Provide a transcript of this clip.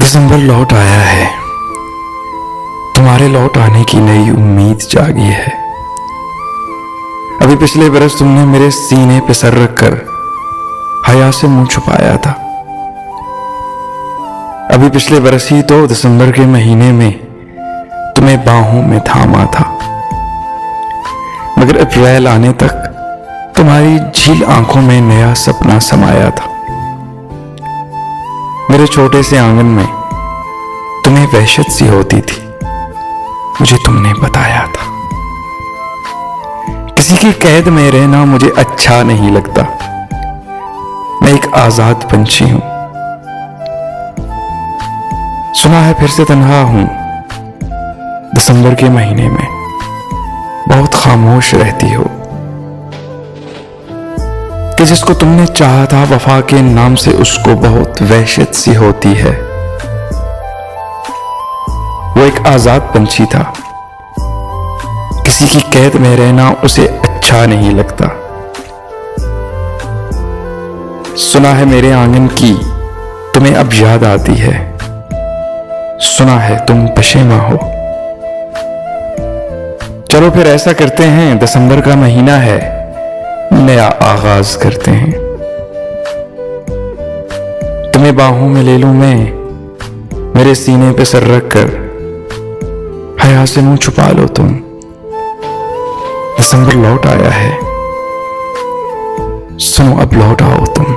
दिसंबर लौट आया है, तुम्हारे लौट आने की नई उम्मीद जागी है। अभी पिछले बरस तुमने मेरे सीने पे सर रखकर हया से मुंह छुपाया था। अभी पिछले बरस ही तो दिसंबर के महीने में तुम्हें बाहों में थामा था, मगर अप्रैल आने तक तुम्हारी झील आंखों में नया सपना समाया था। मेरे छोटे से आंगन में तुम्हें वहशत सी होती थी, मुझे तुमने बताया था। किसी की कैद में रहना मुझे अच्छा नहीं लगता, मैं एक आजाद पंछी हूं। सुना है फिर से तन्हा हूं, दिसंबर के महीने में बहुत खामोश रहती हो कि जिसको तुमने चाहा था वफा के नाम से उसको बहुत वहशत सी होती है। वो एक आजाद पंछी था, किसी की कैद में रहना उसे अच्छा नहीं लगता। सुना है मेरे आंगन की तुम्हें अब याद आती है, सुना है तुम पशेमा हो। चलो फिर ऐसा करते हैं, दिसंबर का महीना है, नया आगाज करते हैं। तुम्हें बाहों में ले लूं मैं, मेरे सीने पे सर रख कर हया से मुंह छुपा लो तुम। दिसंबर लौट आया है, सुनो अब लौट आओ तुम।